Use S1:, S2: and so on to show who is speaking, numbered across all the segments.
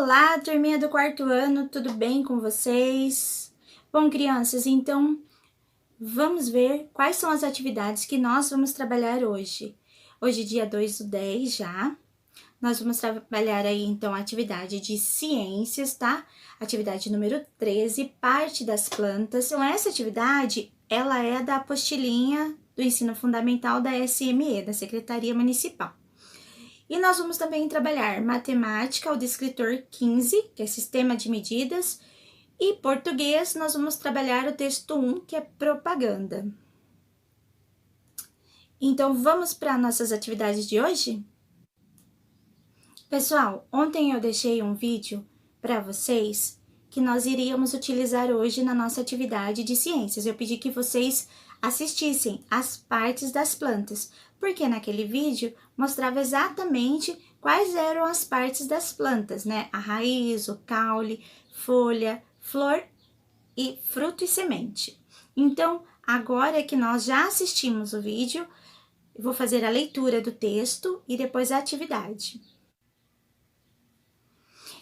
S1: Olá, turminha do quarto ano, tudo bem com vocês? Bom, crianças, então vamos ver quais são as atividades que nós vamos trabalhar hoje. Hoje, dia 2/10 já. Nós vamos trabalhar aí, então, a atividade de ciências, tá? Atividade número 13, parte das plantas. Então, essa atividade, ela é da apostilinha do ensino fundamental da SME, da Secretaria Municipal. E nós vamos também trabalhar matemática, o descritor 15, que é sistema de medidas, e português, nós vamos trabalhar o texto 1, que é propaganda. Então, vamos para nossas atividades de hoje? Pessoal, ontem eu deixei um vídeo para vocês que nós iríamos utilizar hoje na nossa atividade de ciências. Eu pedi que vocês assistissem as partes das plantas, porque naquele vídeo mostrava exatamente quais eram as partes das plantas, né? A raiz, o caule, folha, flor e fruto e semente. Então, agora que nós já assistimos o vídeo, eu vou fazer a leitura do texto e depois a atividade.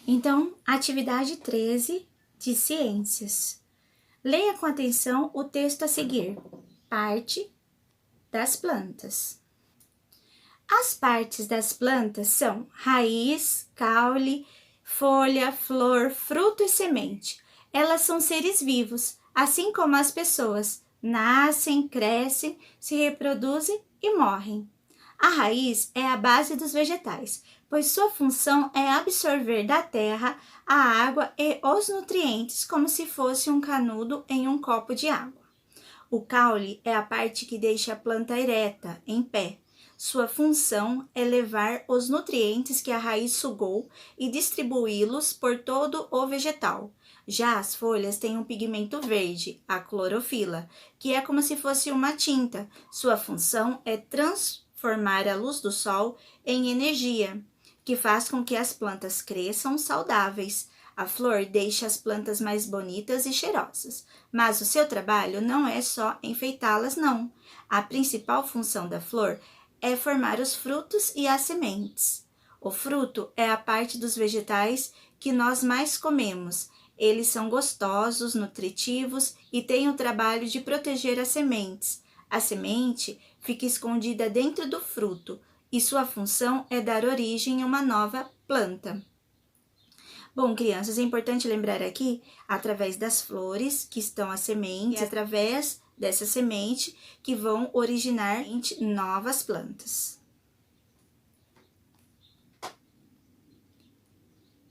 S1: Então, atividade 13 de ciências. Leia com atenção o texto a seguir. Parte das plantas. As partes das plantas são raiz, caule, folha, flor, fruto e semente. Elas são seres vivos, assim como as pessoas. Nascem, crescem, se reproduzem e morrem. A raiz é a base dos vegetais, pois sua função é absorver da terra a água e os nutrientes como se fosse um canudo em um copo de água. O caule é a parte que deixa a planta ereta, em pé. Sua função é levar os nutrientes que a raiz sugou e distribuí-los por todo o vegetal. Já as folhas têm um pigmento verde, a clorofila, que é como se fosse uma tinta. Sua função é transformar a luz do sol em energia, que faz com que as plantas cresçam saudáveis. A flor deixa as plantas mais bonitas e cheirosas, mas o seu trabalho não é só enfeitá-las, não. A principal função da flor é formar os frutos e as sementes. O fruto é a parte dos vegetais que nós mais comemos. Eles são gostosos, nutritivos e têm o trabalho de proteger as sementes. A semente fica escondida dentro do fruto e sua função é dar origem a uma nova planta. Bom, crianças, é importante lembrar aqui, através das flores que estão as sementes, através dessa semente que vão originar novas plantas.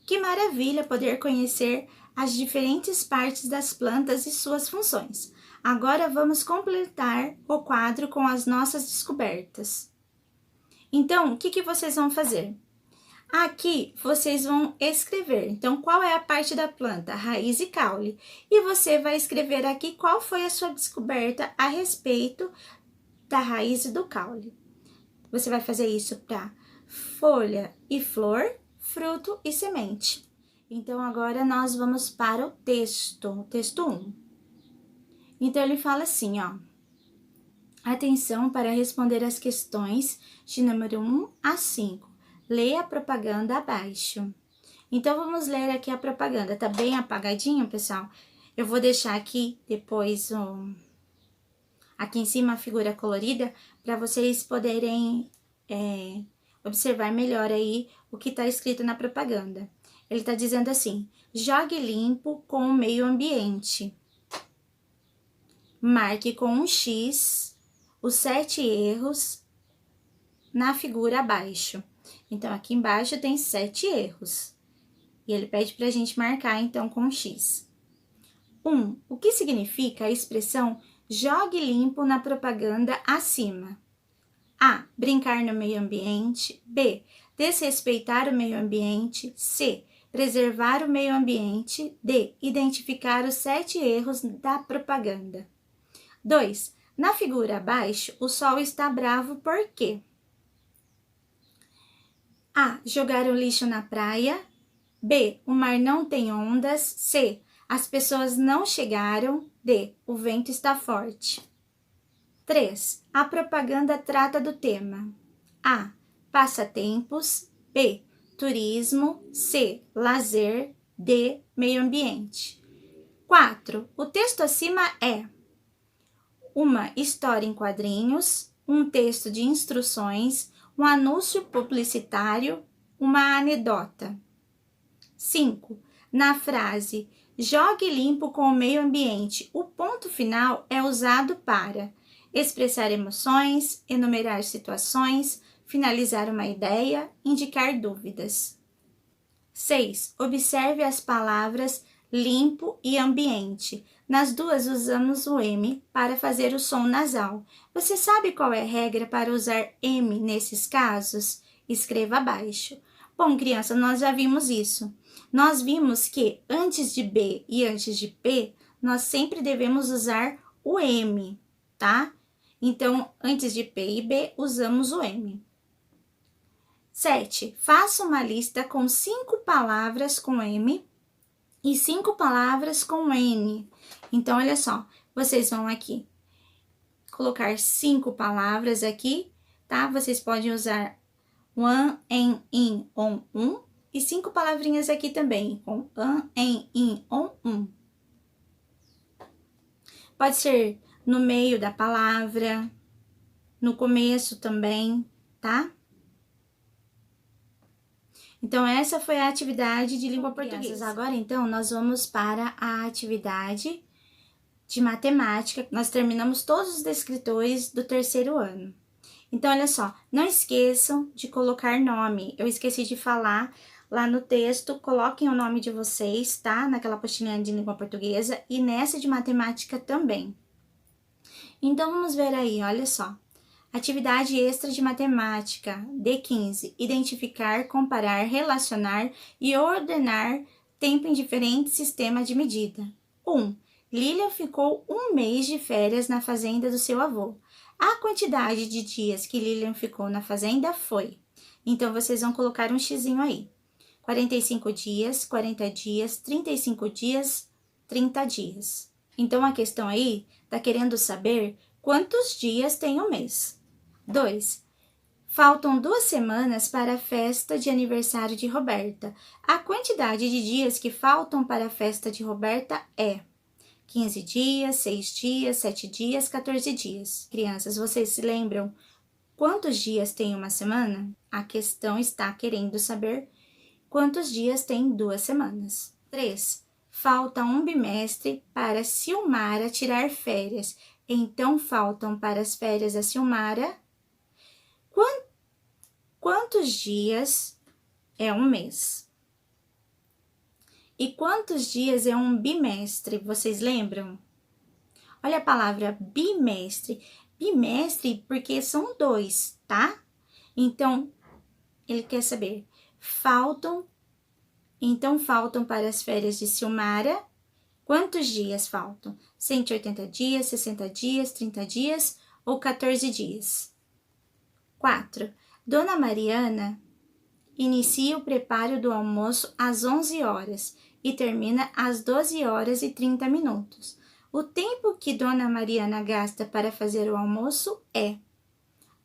S1: Que maravilha poder conhecer as diferentes partes das plantas e suas funções. Agora vamos completar o quadro com as nossas descobertas. Então, o que vocês vão fazer? Aqui vocês vão escrever, então, qual é a parte da planta? Raiz e caule. E você vai escrever aqui qual foi a sua descoberta a respeito da raiz e do caule. Você vai fazer isso para folha e flor, fruto e semente. Então, agora nós vamos para o texto 1. Então, ele fala assim, ó. Atenção para responder as questões de número 1 a 5. Leia a propaganda abaixo. Então, vamos ler aqui a propaganda. Tá bem apagadinho, pessoal? Eu vou deixar aqui depois, aqui em cima, a figura colorida, para vocês poderem observar melhor aí o que está escrito na propaganda. Ele está dizendo assim: jogue limpo com o meio ambiente. Marque com um X os 7 erros na figura abaixo. Então, aqui embaixo tem 7 erros. E ele pede para a gente marcar, então, com X. 1. O que significa a expressão jogue limpo na propaganda acima? A. Brincar no meio ambiente. B. Desrespeitar o meio ambiente. C. Preservar o meio ambiente. D. Identificar os 7 erros da propaganda. 2. Na figura abaixo, o sol está bravo por quê? A. Jogar o lixo na praia. B. O mar não tem ondas. C. As pessoas não chegaram. D. O vento está forte. 3. A propaganda trata do tema: A. Passatempos. B. turismo, C, lazer, D, meio ambiente. 4. O texto acima é uma história em quadrinhos, um texto de instruções, um anúncio publicitário, uma anedota. 5. Na frase jogue limpo com o meio ambiente, o ponto final é usado para expressar emoções, enumerar situações, finalizar uma ideia, indicar dúvidas. 6. Observe as palavras limpo e ambiente. Nas duas usamos o M para fazer o som nasal. Você sabe qual é a regra para usar M nesses casos? Escreva abaixo. Bom, criança, nós já vimos isso. Nós vimos que antes de B e antes de P, nós sempre devemos usar o M, tá? Então, antes de P e B, usamos o M. 7. Faça uma lista com 5 palavras com M e 5 palavras com N. Então, olha só, vocês vão aqui colocar 5 palavras aqui, tá? Vocês podem usar one, en, in, on, e 5 palavrinhas aqui também, com an, en, in, on, Pode ser no meio da palavra, no começo também, tá? Então, essa foi a atividade de língua portuguesa. Agora, então, nós vamos para a atividade de matemática. Nós terminamos todos os descritores do terceiro ano. Então, olha só, não esqueçam de colocar nome. Eu esqueci de falar lá no texto, coloquem o nome de vocês, tá? Naquela apostilinha de língua portuguesa e nessa de matemática também. Então, vamos ver aí, olha só. Atividade extra de matemática, D15. Identificar, comparar, relacionar e ordenar tempo em diferentes sistemas de medida. 1. Lilian ficou um mês de férias na fazenda do seu avô. A quantidade de dias que Lilian ficou na fazenda foi. Então, vocês vão colocar um xizinho aí. 45 dias, 40 dias, 35 dias, 30 dias. Então, a questão aí tá querendo saber quantos dias tem o mês. 2. Faltam 2 semanas para a festa de aniversário de Roberta. A quantidade de dias que faltam para a festa de Roberta é 15 dias, 6 dias, 7 dias, 14 dias. Crianças, vocês se lembram quantos dias tem uma semana? A questão está querendo saber quantos dias tem 2 semanas. 3. Falta um bimestre para Silmara tirar férias. Então, faltam para as férias da Silmara quantos dias é um mês? E quantos dias é um bimestre? Vocês lembram? Olha a palavra bimestre. Bimestre porque são 2, tá? Então, ele quer saber. Faltam para as férias de Silmara. Quantos dias faltam? 180 dias, 60 dias, 30 dias ou 14 dias? 4. Dona Mariana inicia o preparo do almoço às 11 horas e termina às 12 horas e 30 minutos. O tempo que Dona Mariana gasta para fazer o almoço é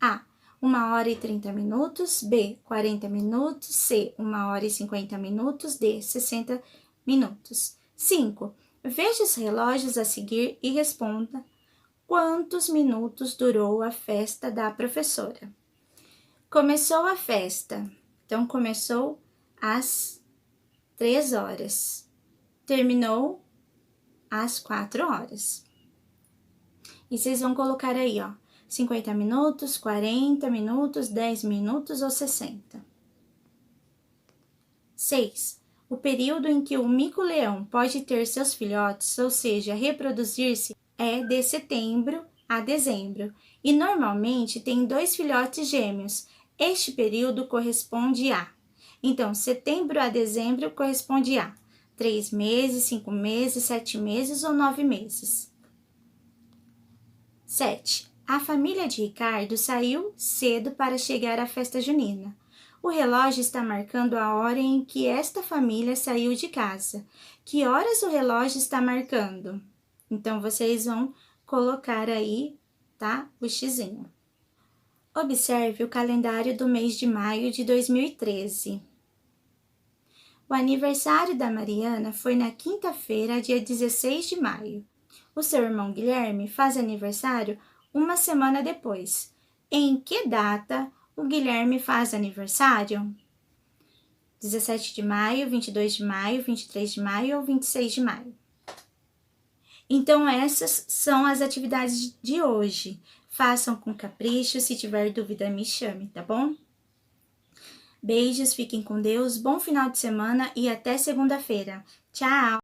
S1: A. 1 hora e 30 minutos, B. 40 minutos, C. 1 hora e 50 minutos, D. 60 minutos. 5. Veja os relógios a seguir e responda quantos minutos durou a festa da professora. Começou a festa, então começou às 3 horas, terminou às 4 horas. E vocês vão colocar aí, ó, 50 minutos, 40 minutos, 10 minutos ou 60. 6. O período em que o mico-leão pode ter seus filhotes, ou seja, reproduzir-se, é de setembro a dezembro. E normalmente tem 2 filhotes gêmeos. Este período corresponde a. Então, setembro a dezembro corresponde a 3 meses, 5 meses, 7 meses ou 9 meses. 7. A família de Ricardo saiu cedo para chegar à festa junina. O relógio está marcando a hora em que esta família saiu de casa. Que horas o relógio está marcando? Então, vocês vão colocar aí, tá? O xizinho. Observe o calendário do mês de maio de 2013. O aniversário da Mariana foi na quinta-feira, dia 16 de maio. O seu irmão Guilherme faz aniversário uma semana depois. Em que data o Guilherme faz aniversário? 17 de maio, 22 de maio, 23 de maio ou 26 de maio? Então, essas são as atividades de hoje. Façam com capricho, se tiver dúvida me chame, tá bom? Beijos, fiquem com Deus, bom final de semana e até segunda-feira. Tchau!